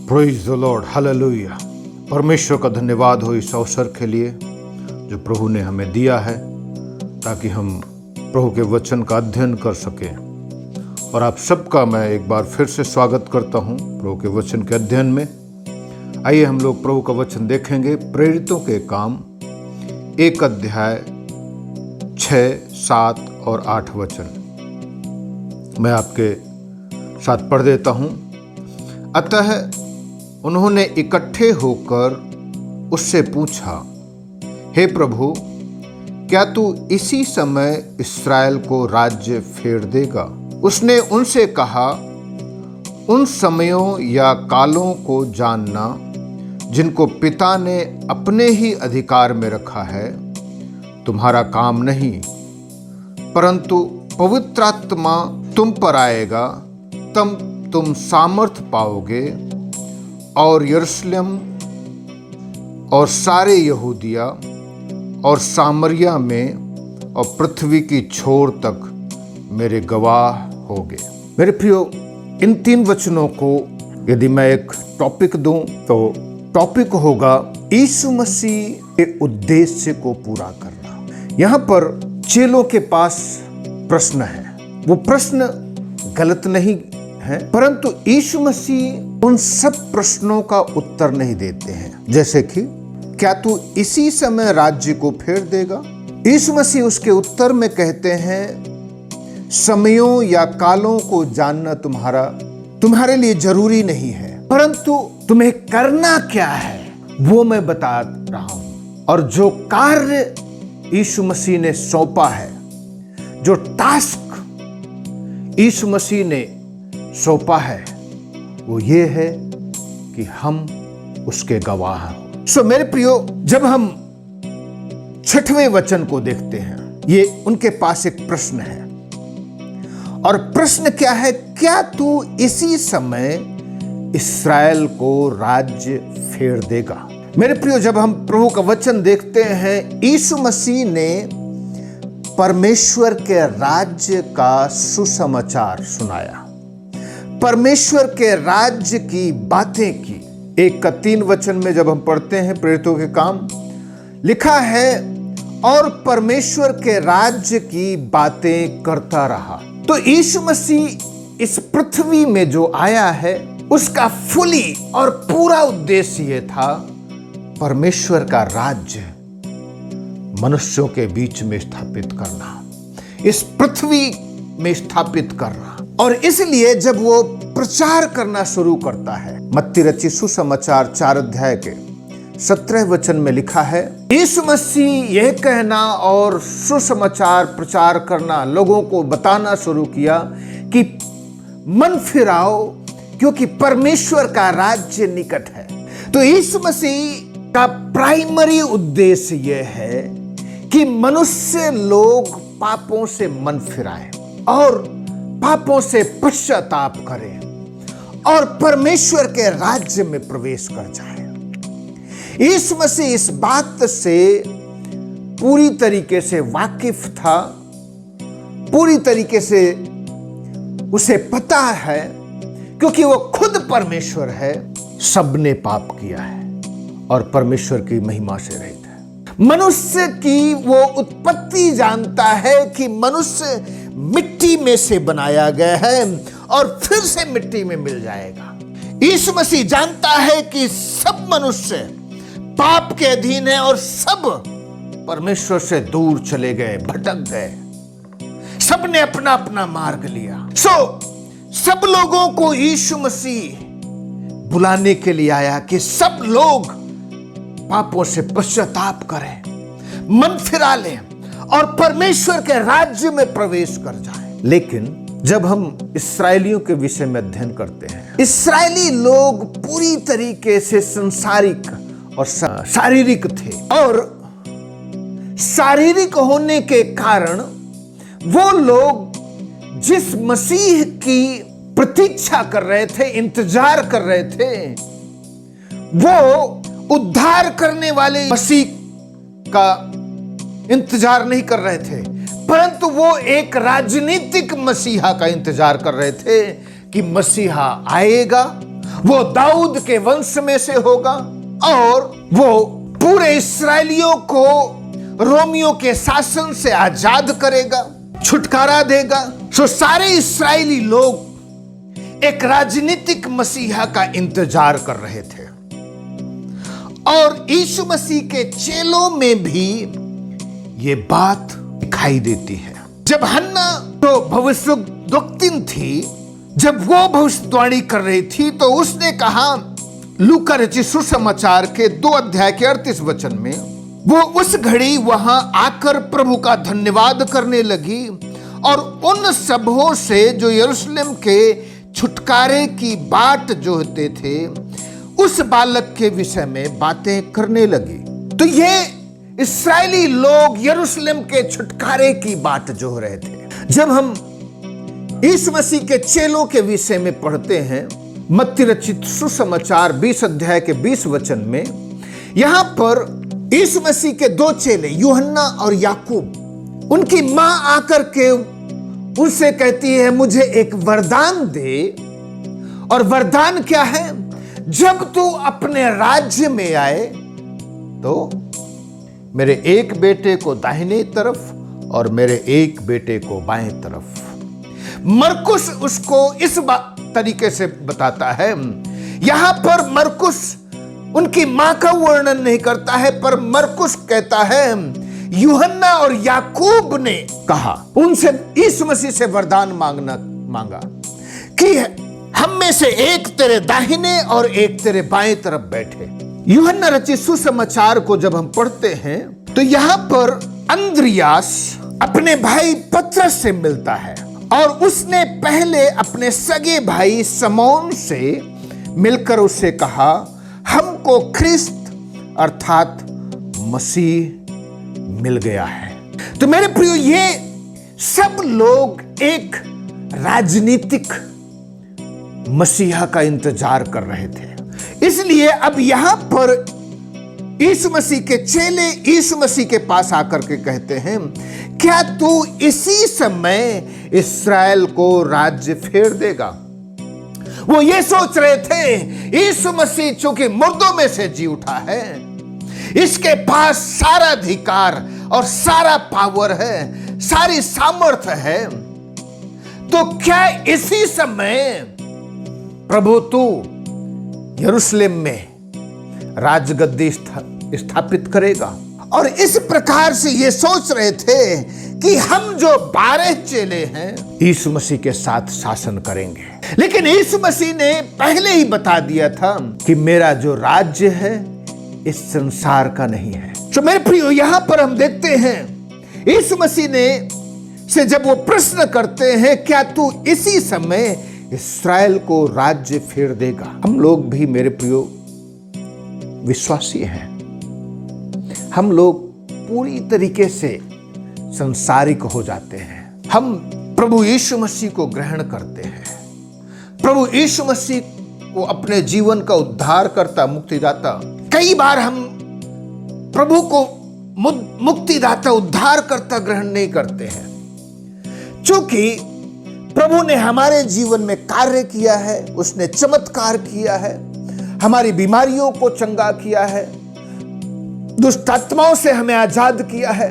Praise the Lord, hallelujah. परमेश्वर का धन्यवाद हो इस अवसर के लिए जो प्रभु ने हमें दिया है ताकि हम प्रभु के वचन का अध्ययन कर सकें। और आप सबका मैं एक बार फिर से स्वागत करता हूं प्रभु के वचन के अध्ययन में। आइए हम लोग प्रभु का वचन देखेंगे। प्रेरितों के काम 1 अध्याय 6, 7 और 8 वचन मैं आपके साथ पढ़ देता हूं। अतः उन्होंने इकट्ठे होकर उससे पूछा, हे प्रभु, क्या तू इसी समय इस्राएल को राज्य फेर देगा? उसने उनसे कहा, उन समयों या कालों को जानना जिनको पिता ने अपने ही अधिकार में रखा है तुम्हारा काम नहीं, परंतु पवित्र आत्मा तुम पर आएगा, तब तुम सामर्थ पाओगे और यरूशलेम और सारे यहूदिया और सामरिया में और पृथ्वी की छोर तक मेरे गवाह होगे। मेरे प्रियो, इन 3 वचनों को यदि मैं एक टॉपिक दूं तो टॉपिक होगा यीशु मसीह के उद्देश्य को पूरा करना। यहां पर चेलों के पास प्रश्न है। वो प्रश्न गलत नहीं है, परंतु यीशु मसीह उन सब प्रश्नों का उत्तर नहीं देते हैं। जैसे कि क्या तू इसी समय राज्य को फेर देगा? यीशु मसीह उसके उत्तर में कहते हैं, समयों या कालों को जानना तुम्हारे लिए जरूरी नहीं है, परंतु तुम्हें करना क्या है वो मैं बता रहा हूं। और जो कार्य यीशु मसीह ने सौंपा है, जो टास्क यीशु मसीह ने सौंपा है, वो ये है कि हम उसके गवाह हैं। सो मेरे प्रियो, जब हम 6वें वचन को देखते हैं, ये उनके पास एक प्रश्न है। और प्रश्न क्या है? क्या तू इसी समय इस्राएल को राज्य फेर देगा? मेरे प्रियो, जब हम प्रभु का वचन देखते हैं, यीशु मसीह ने परमेश्वर के राज्य का सुसमाचार सुनाया, परमेश्वर के राज्य की बातें की। 1:3 वचन में जब हम पढ़ते हैं प्रेरितों के काम, लिखा है, और परमेश्वर के राज्य की बातें करता रहा। तो यीशु मसीह इस पृथ्वी में जो आया है, उसका फुली और पूरा उद्देश्य यह था, परमेश्वर का राज्य मनुष्यों के बीच में स्थापित करना, इस पृथ्वी में स्थापित करना। और इसलिए जब वो प्रचार करना शुरू करता है, मत्ती रचित सुसमाचार 4 अध्याय के 17 वचन में लिखा है, यीशु मसीह यह कहना और सुसमाचार प्रचार करना, लोगों को बताना शुरू किया कि मन फिराओ, क्योंकि परमेश्वर का राज्य निकट है। तो यीशु मसीह का प्राइमरी उद्देश्य यह है कि मनुष्य लोग पापों से मन फिराए और पापों से पश्चाताप करें और परमेश्वर के राज्य में प्रवेश कर जाए। यीशु मसीह इस बात से पूरी तरीके से वाकिफ था, पूरी तरीके से उसे पता है, क्योंकि वो खुद परमेश्वर है। सबने पाप किया है और परमेश्वर की महिमा से रहित है। मनुष्य की वो उत्पत्ति जानता है कि मनुष्य मिट्टी में से बनाया गया है और फिर से मिट्टी में मिल जाएगा। यीशु मसीह जानता है कि सब मनुष्य पाप के अधीन है और सब परमेश्वर से दूर चले गए, भटक गए। सबने अपना अपना मार्ग लिया। सब लोगों को यीशु मसीह बुलाने के लिए आया कि सब लोग पापों से पश्चाताप करें, मन फिरा लें और परमेश्वर के राज्य में प्रवेश कर जाएं। लेकिन जब हम इस्राएलियों के विषय में अध्ययन करते हैं, इस्राएली लोग पूरी तरीके से संसारिक और शारीरिक थे, और शारीरिक होने के कारण वो लोग जिस मसीह की प्रतीक्षा कर रहे थे, इंतजार कर रहे थे, वो उद्धार करने वाले मसीह का इंतजार नहीं कर रहे थे, परंतु वो एक राजनीतिक मसीहा का इंतजार कर रहे थे कि मसीहा आएगा, वो दाऊद के वंश में से होगा और वो पूरे इस्राएलियों को रोमियों के शासन से आजाद करेगा, छुटकारा देगा। सो सारे इस्राएली लोग एक राजनीतिक मसीहा का इंतजार कर रहे थे और यीशु मसीह के चेलों में भी ये बात दिखाई देती है। जब हन्ना तो भविष्यद्वक्तिन थी, जब वो भविष्यवाणी कर रही थी, तो उसने कहा लूका रचित सुसमाचार के 2 अध्याय के 38 वचन में, वो उस घड़ी वहां आकर प्रभु का धन्यवाद करने लगी और उन सबों से जो यरूशलेम के छुटकारे की बाट जोहते थे उस बालक के विषय में बातें करने लगी। तो ये इस्राएली लोग यरूशलेम के छुटकारे की बाट जोह रहे थे। जब हम यीशु मसीह के चेलों के विषय में पढ़ते हैं मत्ती रचित सुसमाचार 20 अध्याय के 20 वचन में, यहां पर यीशु मसीह के 2 चेले यूहन्ना और याकूब, उनकी मां आकर के उनसे कहती है मुझे एक वरदान दे। और वरदान क्या है? जब तू अपने राज्य में आए तो मेरे एक बेटे को दाहिने तरफ और मेरे एक बेटे को बाएं तरफ। मरकुस उसको इस तरीके से बताता है। यहां पर मरकुस उनकी मां का वर्णन नहीं करता है, पर मरकुस कहता है यूहन्ना और याकूब ने कहा, उनसे यीशु मसीह से वरदान मांगा कि हम में से एक तेरे दाहिने और एक तेरे बाएं तरफ बैठे। यूहन्ना रचित सुसमाचार को जब हम पढ़ते हैं तो यहां पर अंद्रियास अपने भाई पतरस से मिलता है और उसने पहले अपने सगे भाई समौन से मिलकर उससे कहा हमको ख्रिस्त अर्थात मसीह मिल गया है। तो मेरे प्रियो, ये सब लोग एक राजनीतिक मसीहा का इंतजार कर रहे थे। इसलिए अब यहां पर यीशु मसीह के चेले यीशु मसीह के पास आकर के कहते हैं क्या तू इसी समय इस्राएल को राज्य फेर देगा? वो ये सोच रहे थे यीशु मसीह चूंकि मुर्दों में से जी उठा है, इसके पास सारा अधिकार और सारा पावर है, सारी सामर्थ्य है, तो क्या इसी समय प्रभु तू यरूशलेम में राजगद्दी स्थापित करेगा? और इस प्रकार से ये सोच रहे थे कि हम जो 12 चेले हैं यीशु मसीह के साथ शासन करेंगे। लेकिन यीशु मसीह ने पहले ही बता दिया था कि मेरा जो राज्य है इस संसार का नहीं है। तो मेरे प्रियो, यहां पर हम देखते हैं यीशु मसीह ने से जब वो प्रश्न करते हैं क्या तू इसी समय इस्राएल को राज्य फेर देगा? हम लोग भी मेरे प्रियो विश्वासी हैं। हम लोग पूरी तरीके से संसारिक हो जाते हैं। हम प्रभु यीशु मसीह को ग्रहण करते हैं, प्रभु यीशु मसीह को अपने जीवन का उद्धारकर्ता, मुक्तिदाता। कई बार हम प्रभु को मुक्तिदाता, उद्धारकर्ता ग्रहण नहीं करते हैं, क्योंकि प्रभु ने हमारे जीवन में कार्य किया है, उसने चमत्कार किया है, हमारी बीमारियों को चंगा किया है, दुष्ट आत्माओं से हमें आजाद किया है।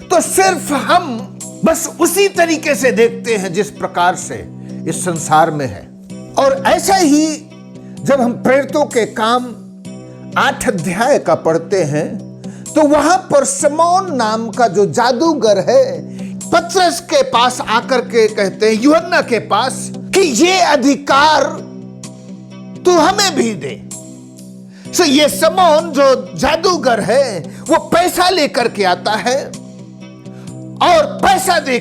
तो सिर्फ हम बस उसी तरीके से देखते हैं जिस प्रकार से इस संसार में है। और ऐसा ही जब हम प्रेरितों के काम 8 अध्याय का पढ़ते हैं तो वहां पर समौन नाम का जो जादूगर है पतरस के पास आकर के कहते हैं, यूहन्ना के पास, कि ये अधिकार तू हमें भी दे। सो ये समौन जो जादूगर है वो पैसा लेकर के आता है और पैसा दे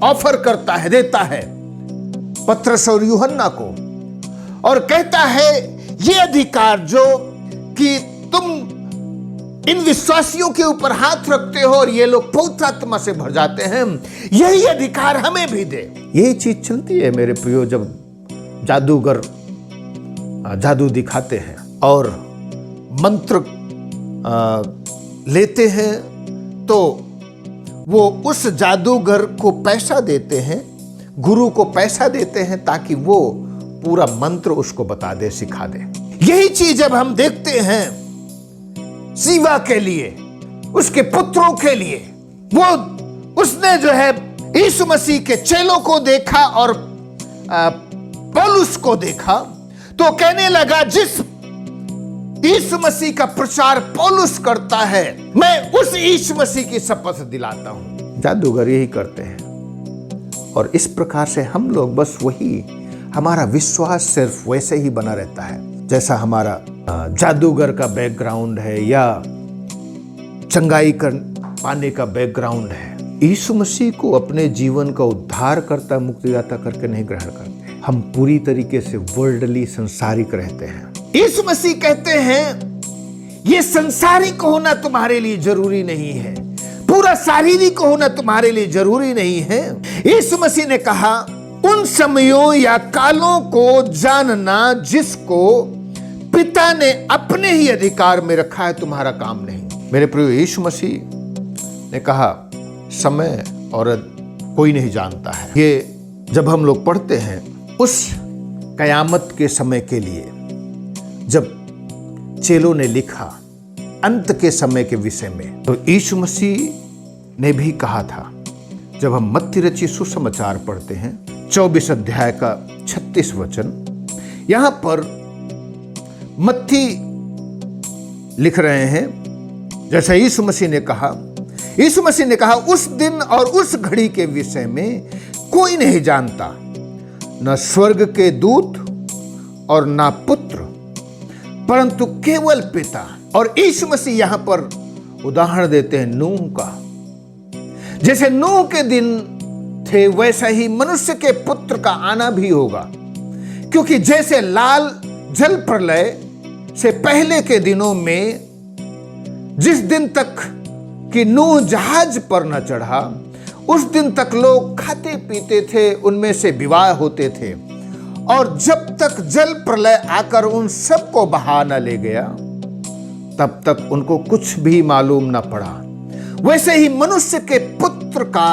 ऑफर करता है, देता है पतरस और यूहन्ना को, और कहता है ये अधिकार जो कि तुम इन विश्वासियों के ऊपर हाथ रखते हो और ये लोग पवित्र आत्मा से भर जाते हैं, यही अधिकार हमें भी दे। यही चीज चलती है मेरे प्रियो, जब जादूगर जादू दिखाते हैं और मंत्र लेते हैं तो वो उस जादूगर को पैसा देते हैं, गुरु को पैसा देते हैं ताकि वो पूरा मंत्र उसको बता दे, सिखा दे। यही चीज जब हम देखते हैं सीवा के लिए, उसके पुत्रों के लिए, वो उसने जो है यीशु मसीह के चेलों को देखा और पौलुस को देखा तो कहने लगा, जिस यीशु मसीह का प्रचार पौलुस करता है, मैं उस यीशु मसीह की शपथ दिलाता हूं। जादूगर यही करते हैं और इस प्रकार से हम लोग बस वही, हमारा विश्वास सिर्फ वैसे ही बना रहता है जैसा हमारा जादूगर का बैकग्राउंड है या चंगाई पाने का बैकग्राउंड है। यीशु मसीह को अपने जीवन का उद्धारकर्ता, मुक्तिदाता करके नहीं ग्रहण करते। हम पूरी तरीके से वर्ल्डली, संसारिक रहते हैं। यीशु मसीह कहते हैं ये संसारिक होना तुम्हारे लिए जरूरी नहीं है, पूरा शारीरिक होना तुम्हारे लिए जरूरी नहीं है। यीशु मसीह ने कहा, उन समयों या कालों को जानना जिसको पिता ने अपने ही अधिकार में रखा है, तुम्हारा काम नहीं। मेरे प्रिय, यीशु मसीह ने कहा समय और कोई नहीं जानता है। ये जब हम लोग पढ़ते हैं उस कयामत के समय के लिए, जब चेलों ने लिखा अंत के समय के विषय में, तो यीशु मसीह ने भी कहा था। जब हम मत्ती रचित सुसमाचार पढ़ते हैं 24 अध्याय का 36 वचन, यहां पर मत्ती लिख रहे हैं, जैसे यीशु मसीह ने कहा, उस दिन और उस घड़ी के विषय में कोई नहीं जानता, न स्वर्ग के दूत और न पुत्र, परंतु केवल पिता। और यीशु मसीह यहां पर उदाहरण देते हैं नूह का। जैसे नूह के दिन थे वैसा ही मनुष्य के पुत्र का आना भी होगा, क्योंकि जैसे लाल जल प्रलय से पहले के दिनों में, जिस दिन तक कि नूह जहाज पर न चढ़ा, उस दिन तक लोग खाते पीते थे, उनमें से विवाह होते थे, और जब तक जल प्रलय आकर उन सबको बहा न ले गया, तब तक उनको कुछ भी मालूम न पड़ा। वैसे ही मनुष्य के पुत्र का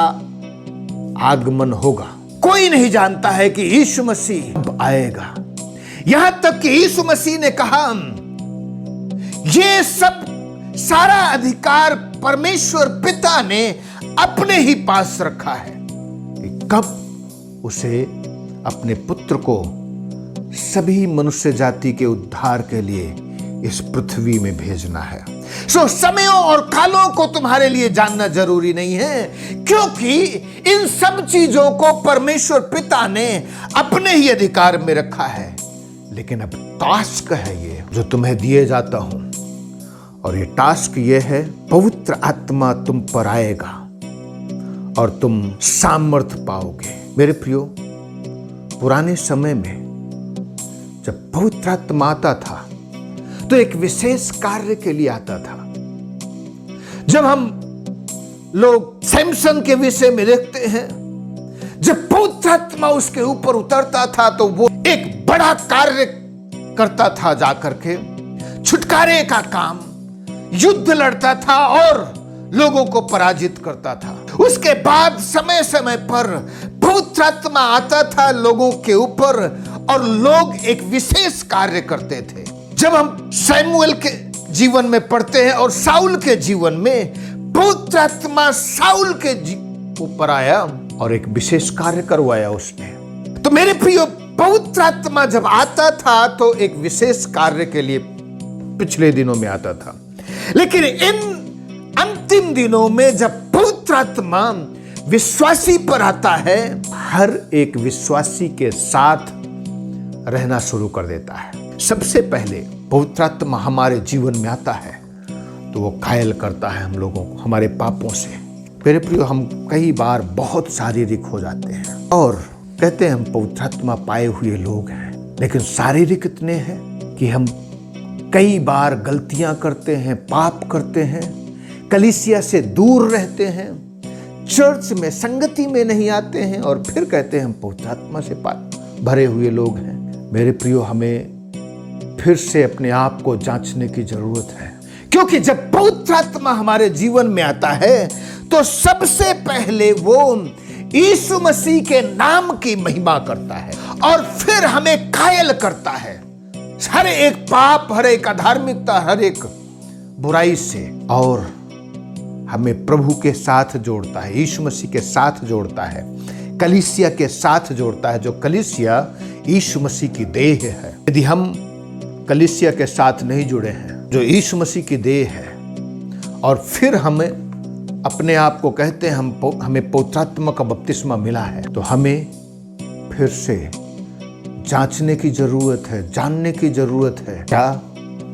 आगमन होगा। कोई नहीं जानता है कि यीशु मसीह अब आएगा। यहां तक कि यीशु मसीह ने कहा, ये सब सारा अधिकार परमेश्वर पिता ने अपने ही पास रखा है कि कब उसे अपने पुत्र को सभी मनुष्य जाति के उद्धार के लिए इस पृथ्वी में भेजना है। समयों और कालों को तुम्हारे लिए जानना जरूरी नहीं है, क्योंकि इन सब चीजों को परमेश्वर पिता ने अपने ही अधिकार में रखा है। लेकिन अब टास्क है ये जो तुम्हें दिए जाता हूं, और ये टास्क ये है, पवित्र आत्मा तुम पर आएगा और तुम सामर्थ पाओगे। मेरे प्रियो, पुराने समय में जब पवित्र आत्मा आता था तो एक विशेष कार्य के लिए आता था। जब हम लोग सैमसन के विषय में देखते हैं, जब पवित्र आत्मा उसके ऊपर उतरता था तो वो एक बड़ा कार्य करता था, जाकर के छुटकारे का काम, युद्ध लड़ता था और लोगों को पराजित करता था। उसके बाद समय समय पर पवित्र आत्मा आता था लोगों के ऊपर और लोग एक विशेष कार्य करते थे। जब हम सैमुएल के जीवन में पढ़ते हैं और साउल के जीवन में, पवित्र आत्मा साउल के ऊपर आया और एक विशेष कार्य करवाया उसने। तो मेरे प्रियो, पवित्र आत्मा जब आता था तो एक विशेष कार्य के लिए पिछले दिनों में आता था, लेकिन इन अंतिम दिनों में जब पवित्र आत्मा विश्वासी पर आता है, हर एक विश्वासी के साथ रहना शुरू कर देता है। सबसे पहले पवित्र आत्मा हमारे जीवन में आता है तो वो घायल करता है हम लोगों को हमारे पापों से। मेरे प्रियो, हम कई बार बहुत शारीरिक हो जाते हैं और कहते हैं हम पवित्र आत्मा पाए हुए लोग हैं, लेकिन शारीरिक इतने हैं कि हम कई बार गलतियां करते हैं, पाप करते हैं, कलीसिया से दूर रहते हैं, चर्च में संगति में नहीं आते हैं और फिर कहते हैं हम पवित्र आत्मा से भरे हुए लोग हैं। मेरे प्रियो, हमें फिर से अपने आप को जांचने की जरूरत है, क्योंकि जब पवित्र आत्मा हमारे जीवन में आता है तो सबसे पहले वो यीशु मसीह के नाम की महिमा करता है और फिर हमें कायल करता है हर एक पाप, हर एक अधार्मिकता, हर एक बुराई से, और हमें प्रभु के साथ जोड़ता है, यीशु मसीह के साथ जोड़ता है, कलीसिया के साथ जोड़ता है, जो कलीसिया यीशु मसीह की देह है। यदि हम कलीसिया के साथ नहीं जुड़े हैं, जो यीशु मसीह की देह है, और फिर हमें अपने आप को कहते हैं हमें पवित्र आत्मा का बपतिस्मा मिला है, तो हमें फिर से जांचने की जरूरत है, जानने की जरूरत है, क्या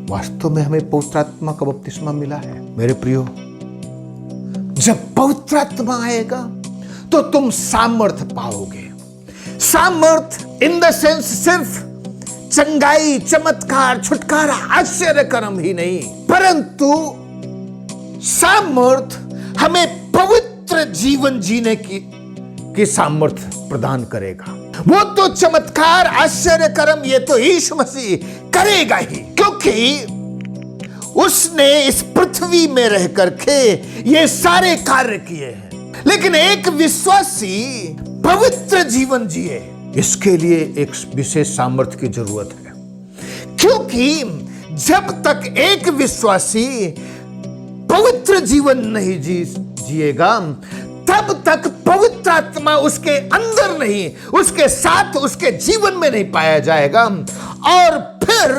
वास्तव में हमें पवित्र आत्मा का बपतिस्मा मिला है। मेरे प्रियो, जब पवित्र आत्मा आएगा तो तुम सामर्थ पाओगे। सामर्थ इन द सेंस सिर्फ चंगाई, चमत्कार, छुटकारा, आश्चर्य कर्म ही नहीं, परंतु सामर्थ हमें पवित्र जीवन जीने की सामर्थ प्रदान करेगा। वो तो चमत्कार, आश्चर्य कर्म ये तो यीशु मसीह करेगा ही, क्योंकि उसने इस पृथ्वी में रह करके ये सारे कार्य किए हैं। लेकिन एक विश्वासी पवित्र जीवन जिए, इसके लिए एक विशेष सामर्थ्य की जरूरत है, क्योंकि जब तक एक विश्वासी पवित्र जीवन नहीं जिएगा तब तक पवित्र आत्मा उसके अंदर नहीं, उसके साथ, उसके जीवन में नहीं पाया जाएगा, और फिर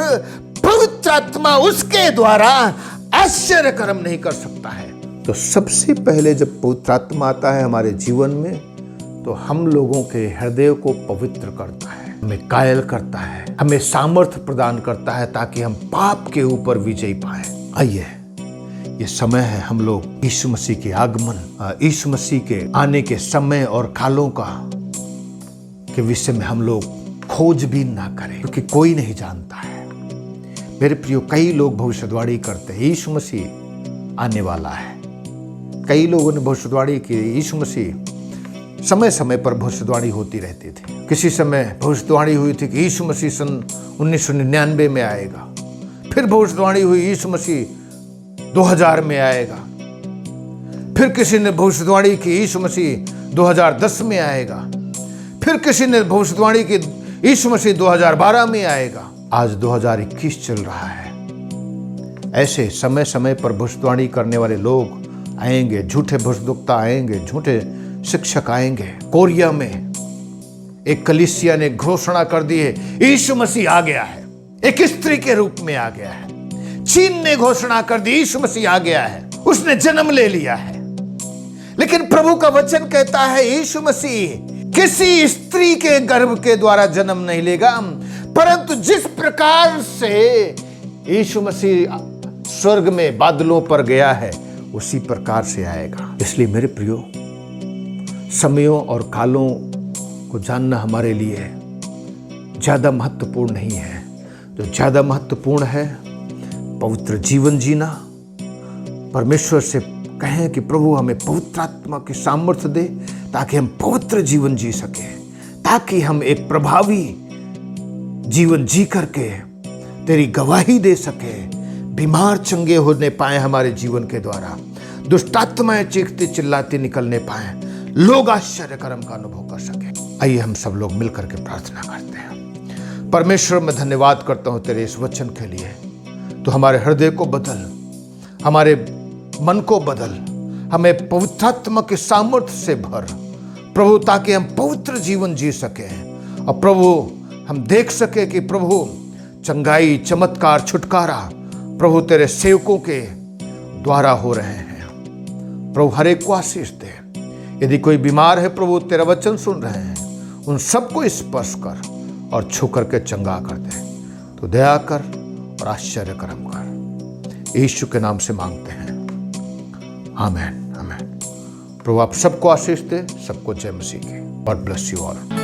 पवित्र आत्मा उसके द्वारा आश्चर्य कर्म नहीं कर सकता है। तो सबसे पहले जब पवित्र आत्मा आता है हमारे जीवन में, तो हम लोगों के हृदय को पवित्र करता है, हमें कायल करता है, हमें सामर्थ्य प्रदान करता है ताकि हम पाप के ऊपर विजय पाए। आइए, ये समय है हम लोग यीशु मसीह के आगमन, यीशु मसीह के आने के समय और कालों के विषय में हम लोग खोजबीन ना करें, क्योंकि कोई नहीं जानता है। मेरे प्रियो, कई लोग भविष्यवाणी करते हैं यीशु मसीह आने वाला है। कई लोगों ने भविष्यवाणी की, यीशु मसीह समय समय पर भविष्यवाणी होती रहती थी। किसी समय भविष्यवाणी हुई थी कि यीशु मसीह सन 1999 में आएगा, फिर भविष्यवाणी हुई यीशु मसीह 2000 में आएगा, फिर किसी ने भविष्यवाणी की यीशु मसीह 2010 में आएगा, फिर किसी ने भविष्यवाणी की यीशु मसीह 2012 में आएगा। आज 2021 चल रहा है। ऐसे समय समय पर भविष्यवाणी करने वाले लोग आएंगे, झूठे भविष्यवक्ता आएंगे, झूठे शिक्षक आएंगे। कोरिया में एक कलीसिया ने घोषणा कर दी है यीशु मसीह आ गया है, एक स्त्री के रूप में आ गया है। चीन ने घोषणा कर दी यीशु मसीह आ गया है, उसने जन्म ले लिया है। लेकिन प्रभु का वचन कहता है यीशु मसीह किसी स्त्री के गर्भ के द्वारा जन्म नहीं लेगा, परंतु जिस प्रकार से यीशु मसीह स्वर्ग में बादलों पर गया है उसी प्रकार से आएगा। इसलिए मेरे प्रियो, समयों और कालों को जानना हमारे लिए ज्यादा महत्वपूर्ण नहीं है। जो ज्यादा महत्वपूर्ण है, पवित्र जीवन जीना। परमेश्वर से कहें कि प्रभु हमें पवित्र आत्मा की सामर्थ्य दे ताकि हम पवित्र जीवन जी सके, ताकि हम एक प्रभावी जीवन जी करके तेरी गवाही दे सके, बीमार चंगे होने पाए हमारे जीवन के द्वारा, दुष्ट आत्माएं चीखती चिल्लाती निकलने पाए, लोग आश्चर्य कर्म का अनुभव कर सके। आइए हम सब लोग मिलकर के प्रार्थना करते हैं। परमेश्वर, मैं धन्यवाद करता हूं तेरे इस वचन के लिए। तो हमारे हृदय को बदल, हमारे मन को बदल, हमें पवित्र आत्मा के सामर्थ्य से भर प्रभु, ताकि हम पवित्र जीवन जी सके और प्रभु हम देख सके कि प्रभु चंगाई, चमत्कार, छुटकारा प्रभु तेरे सेवकों के द्वारा हो रहे हैं। प्रभु हर एक को आशीष दे। यदि कोई बीमार है प्रभु, तेरा वचन सुन रहे हैं, उन सबको स्पर्श कर और छू करके चंगा कर दे। तो दया कर और आश्चर्य कर्म कर, यीशु के नाम से मांगते हैं, आमीन आमीन। प्रभु आप सबको आशीष दे, सबको जय मसीह की। God bless you all.